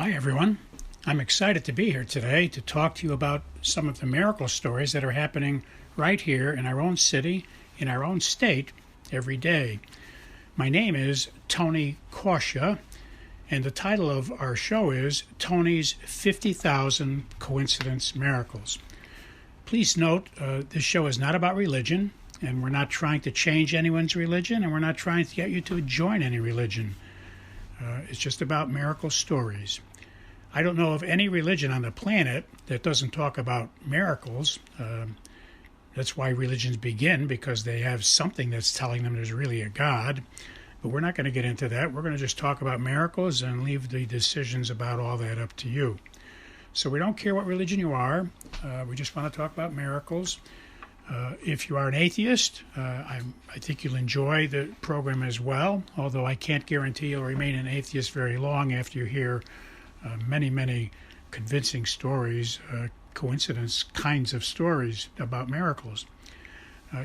Hi everyone. I'm excited to be here today to talk to you about some of the miracle stories that are happening right here in our own city, in our own state, every day. My name is Tony Kausha, and the title of our show is Tony's 50,000 Coincidence Miracles. Please note, this show is not about religion, and we're not trying to change anyone's religion, and we're not trying to get you to join any religion. It's just about miracle stories. I don't know of any religion on the planet that doesn't talk about miracles. That's why religions begin, because they have something that's telling them there's really a God. But we're not going to get into that. We're going to just talk about miracles and leave the decisions about all that up to you. So we don't care what religion you are. We just want to talk about miracles. If you are an atheist, I think you'll enjoy the program as well, although I can't guarantee you'll remain an atheist very long after you hear many convincing stories, coincidence kinds of stories about miracles.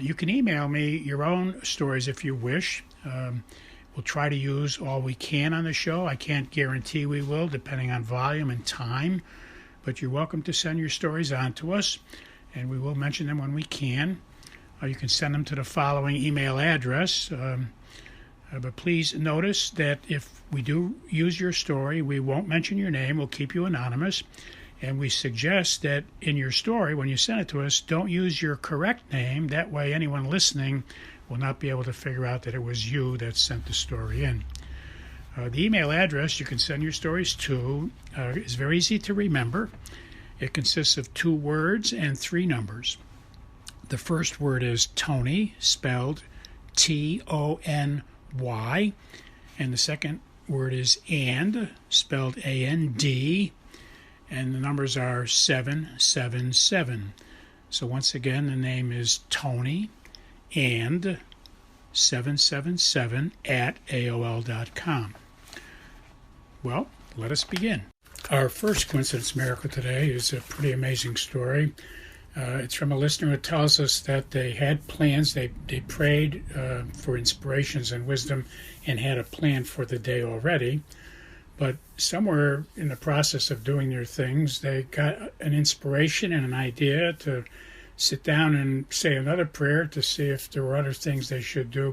You can email me your own stories if you wish. We'll try to use all we can on the show. I can't guarantee we will, depending on volume and time, but you're welcome to send your stories on to us, and we will mention them when we can. You can send them to the following email address. But please notice that if we do use your story, we won't mention your name. We'll keep you anonymous. And we suggest that in your story, when you send it to us, don't use your correct name. That way anyone listening will not be able to figure out that it was you that sent the story in. The email address you can send your stories to is very easy to remember. It consists of 2 words and 3 numbers. The first word is Tony, spelled Tony, and the second word is and, spelled AND, and the numbers are 777. So once again, the name is Tony and 777 at AOL.com. Well, let us begin. Our first coincidence miracle today is a pretty amazing story. It's from a listener who tells us that they had plans. They prayed for inspirations and wisdom and had a plan for the day already. But somewhere in the process of doing their things, they got an inspiration and an idea to sit down and say another prayer to see if there were other things they should do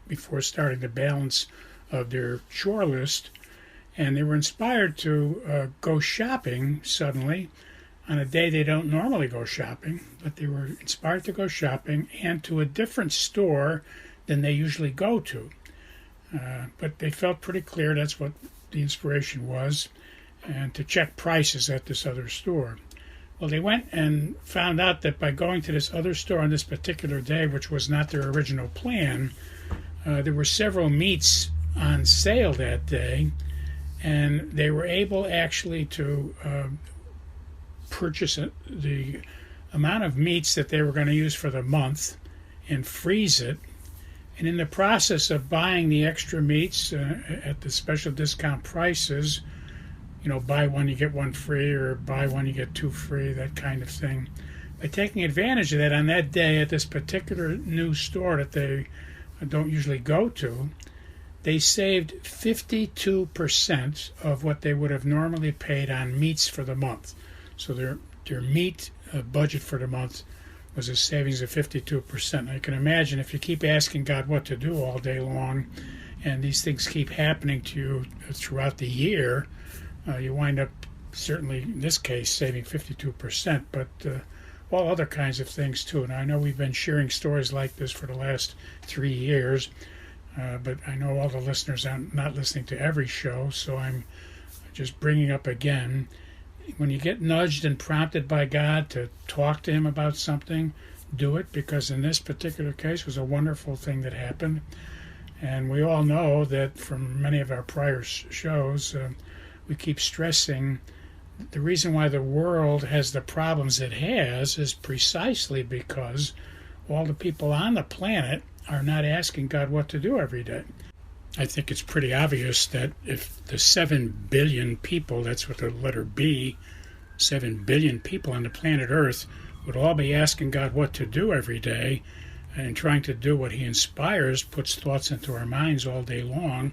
before starting the balance of their chore list. And they were inspired to go shopping suddenly on a day they don't normally go shopping, but they were inspired to go shopping and to a different store than they usually go to. But they felt pretty clear that's what the inspiration was, and to check prices at this other store. Well, they went and found out that by going to this other store on this particular day, which was not their original plan, there were several meats on sale that day, and they were able actually to purchase the amount of meats that they were going to use for the month and freeze it. And in the process of buying the extra meats at the special discount prices, buy one, you get one free, or buy one, you get 2 free, that kind of thing. By taking advantage of that on that day at this particular new store that they don't usually go to, they saved 52% of what they would have normally paid on meats for the month. So their meat budget for the month was a savings of 52%. I can imagine if you keep asking God what to do all day long, and these things keep happening to you throughout the year, you wind up, certainly in this case, saving 52%, but all other kinds of things too. And I know we've been sharing stories like this for the last 3 years, but I know all the listeners are not listening to every show, so I'm just bringing up again. When you get nudged and prompted by God to talk to Him about something, do it, because in this particular case it was a wonderful thing that happened. And we all know that from many of our prior shows, we keep stressing the reason why the world has the problems it has is precisely because all the people on the planet are not asking God what to do every day. I think it's pretty obvious that if the 7 billion people, that's what the letter B, 7 billion people on the planet Earth would all be asking God what to do every day and trying to do what He inspires, puts thoughts into our minds all day long,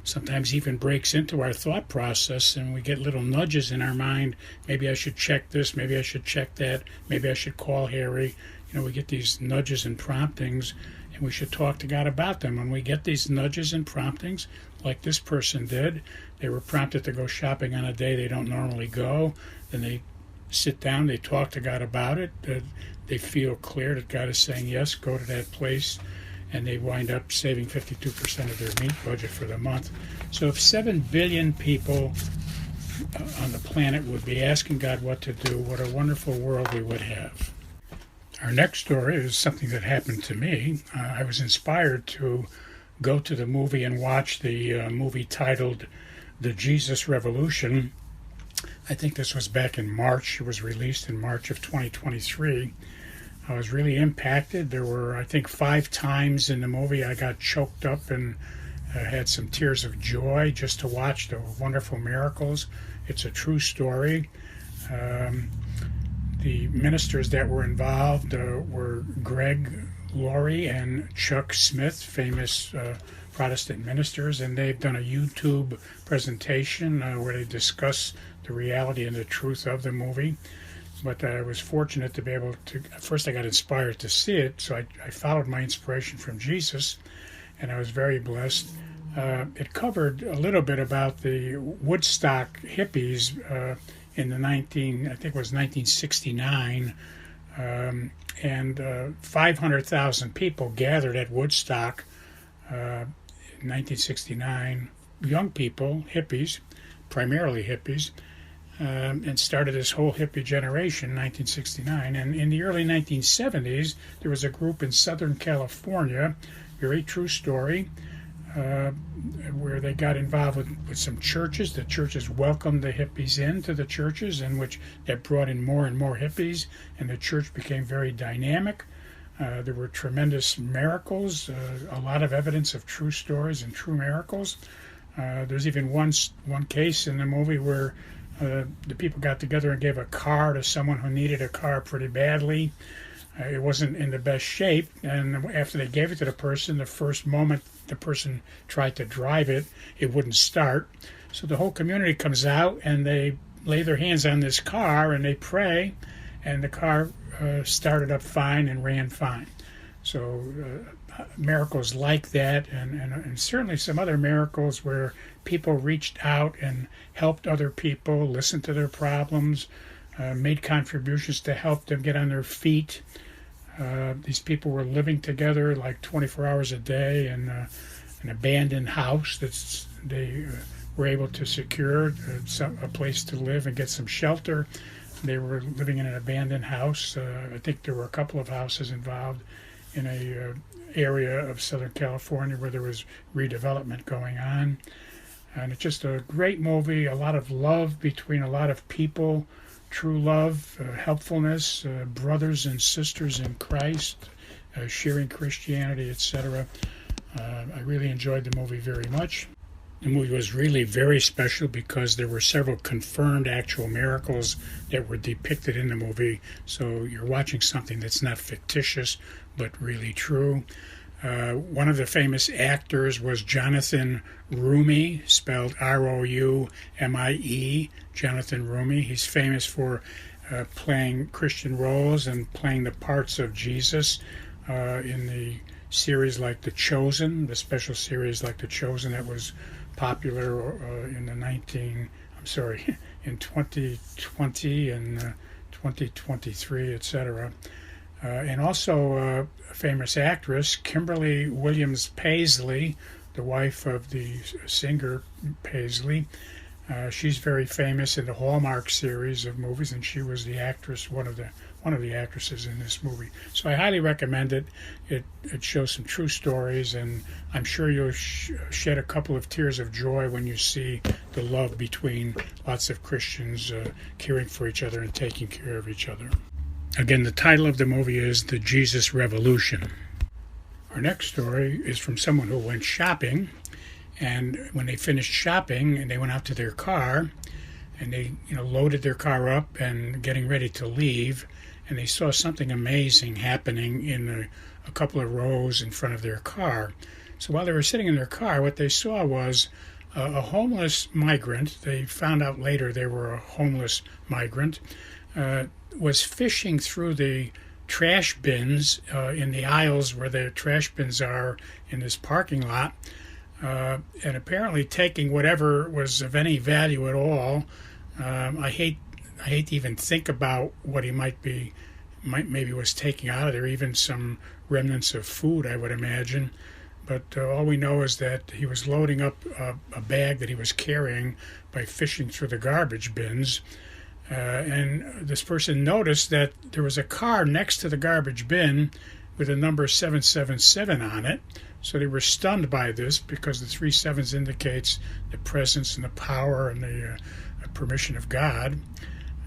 sometimes even breaks into our thought process, and we get little nudges in our mind. Maybe I should check this, maybe I should check that, maybe I should call Harry. We get these nudges and promptings, and we should talk to God about them. When we get these nudges and promptings, like this person did, they were prompted to go shopping on a day they don't normally go. Then they sit down, they talk to God about it. They feel clear that God is saying, yes, go to that place. And they wind up saving 52% of their meat budget for the month. So if 7 billion people on the planet would be asking God what to do, what a wonderful world we would have. Our next story is something that happened to me. I was inspired to go to the movie and watch the movie titled The Jesus Revolution. I think this was back in March. It was released in March of 2023. I was really impacted. There were, I think, 5 times in the movie I got choked up and had some tears of joy just to watch the wonderful miracles. It's a true story. The ministers that were involved were Greg Laurie and Chuck Smith, famous Protestant ministers, and they've done a YouTube presentation where they discuss the reality and the truth of the movie. But I was fortunate to be able to, first I got inspired to see it, so I followed my inspiration from Jesus, and I was very blessed. It covered a little bit about the Woodstock hippies in the I think it was 1969, and 500,000 people gathered at Woodstock in 1969, young people, hippies, primarily hippies, and started this whole hippie generation in 1969. And in the early 1970s, there was a group in Southern California, very true story, where they got involved with some churches. The churches welcomed the hippies into the churches, in which that brought in more and more hippies, and the church became very dynamic. There were tremendous miracles, a lot of evidence of true stories and true miracles. There's even one case in the movie where the people got together and gave a car to someone who needed a car pretty badly. It wasn't in the best shape, and after they gave it to the person, the first moment the person tried to drive it, it wouldn't start. So the whole community comes out and they lay their hands on this car and they pray, and the car started up fine and ran fine. So miracles like that, and certainly some other miracles where people reached out and helped other people, listened to their problems, made contributions to help them get on their feet. These people were living together like 24 hours a day in an abandoned house that they were able to secure a place to live and get some shelter. They were living in an abandoned house. I think there were a couple of houses involved in a area of Southern California where there was redevelopment going on. And it's just a great movie, a lot of love between a lot of people, true love, helpfulness, brothers and sisters in Christ, sharing Christianity, etc. I really enjoyed the movie very much. The movie was really very special because there were several confirmed actual miracles that were depicted in the movie. So you're watching something that's not fictitious, but really true. One of the famous actors was Jonathan Roumie, spelled R-O-U-M-I-E, Jonathan Roumie. He's famous for playing Christian roles and playing the parts of Jesus in the series like The Chosen, the special series like The Chosen that was popular in 2020 and 2023, etc. And also a famous actress, Kimberly Williams Paisley, the wife of the singer Paisley. She's very famous in the Hallmark series of movies, and she was the actress, one of the actresses in this movie. So I highly recommend it. It shows some true stories, and I'm sure you'll shed a couple of tears of joy when you see the love between lots of Christians caring for each other and taking care of each other. Again, the title of the movie is The Jesus Revolution. Our next story is from someone who went shopping, and when they finished shopping and they went out to their car and they loaded their car up and getting ready to leave, and they saw something amazing happening in a couple of rows in front of their car. So while they were sitting in their car, what they saw was a homeless migrant. They found out later they were a homeless migrant, was fishing through the trash bins in the aisles where the trash bins are in this parking lot, and apparently taking whatever was of any value at all. I hate to even think about what he maybe was taking out of there, even some remnants of food, I would imagine. But all we know is that he was loading up a bag that he was carrying by fishing through the garbage bins. And this person noticed that there was a car next to the garbage bin with a number 777 on it. So they were stunned by this because the 3 sevens indicates the presence and the power and the permission of God.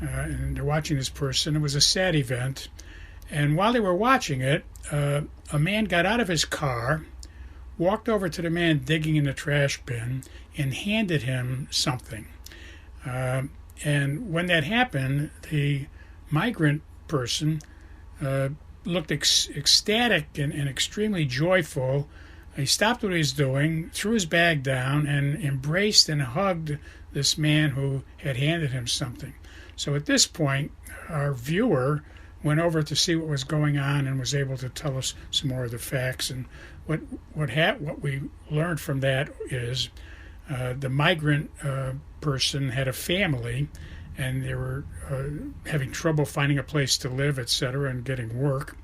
And they're watching this person. It was a sad event. And while they were watching it, a man got out of his car, walked over to the man digging in the trash bin, and handed him something. And when that happened, the migrant person looked ecstatic and extremely joyful. He stopped what he was doing, threw his bag down, and embraced and hugged this man who had handed him something. So at this point, our viewer went over to see what was going on and was able to tell us some more of the facts. And what we learned from that is the migrant person had a family, and they were having trouble finding a place to live, etc., and getting work.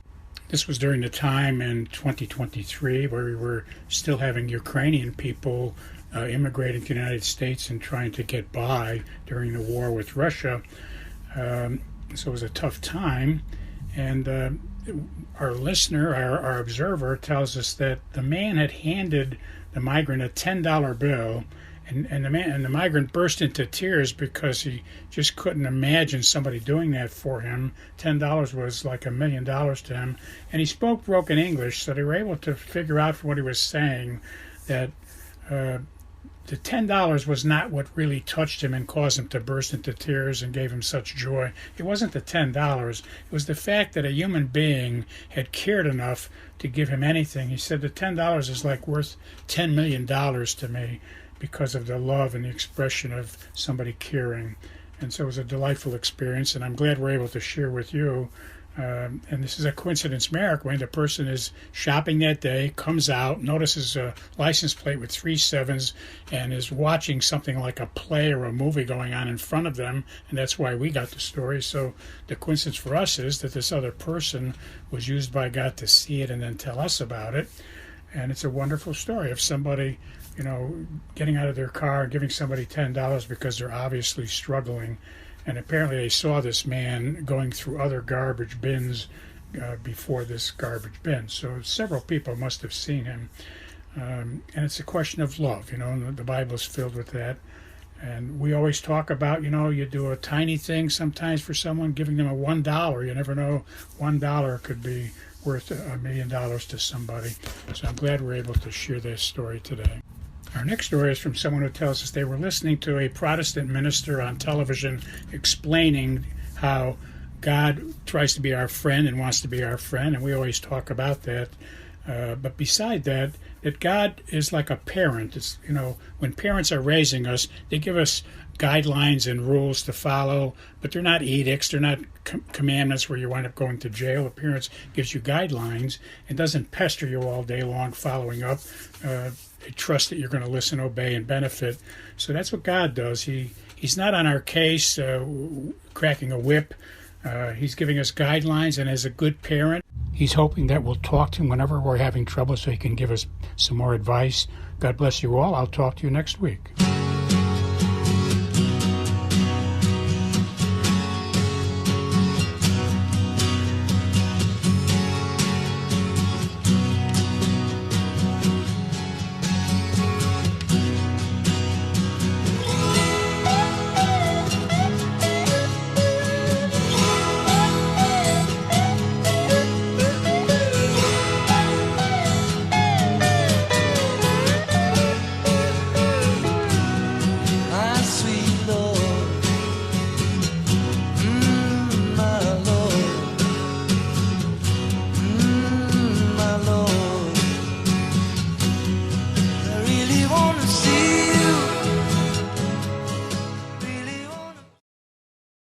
This was during the time in 2023 where we were still having Ukrainian people immigrating to the United States and trying to get by during the war with Russia. So it was a tough time. And our listener, our observer, tells us that the man had handed the migrant a $10 bill, and the migrant burst into tears because he just couldn't imagine somebody doing that for him. $10 was like $1 million to him, and he spoke broken English, so they were able to figure out from what he was saying that the $10 was not what really touched him and caused him to burst into tears and gave him such joy. It wasn't the $10. It was the fact that a human being had cared enough to give him anything. He said the $10 is like worth $10 million to me because of the love and the expression of somebody caring. And so it was a delightful experience, and I'm glad we're able to share with you. And this is a coincidence miracle. When the person is shopping that day, comes out, notices a license plate with 3 sevens, and is watching something like a play or a movie going on in front of them, and that's why we got the story. So the coincidence for us is that this other person was used by God to see it and then tell us about it. And it's a wonderful story of somebody, getting out of their car and giving somebody $10 because they're obviously struggling. And apparently they saw this man going through other garbage bins before this garbage bin. So several people must have seen him. And it's a question of love, the Bible is filled with that. And we always talk about, you do a tiny thing sometimes for someone, giving them a $1. You never know, $1 could be worth $1 million to somebody. So I'm glad we're able to share this story today. Our next story is from someone who tells us they were listening to a Protestant minister on television explaining how God tries to be our friend and wants to be our friend, and we always talk about that. But beside that God is like a parent. It's, when parents are raising us, they give us guidelines and rules to follow, but they're not edicts, they're not commandments where you wind up going to jail. A parent gives you guidelines and doesn't pester you all day long following up. They trust that you're going to listen, obey, and benefit. So that's what God does. He's not on our case cracking a whip. He's giving us guidelines, and as a good parent, he's hoping that we'll talk to him whenever we're having trouble so he can give us some more advice. God bless you all. I'll talk to you next week.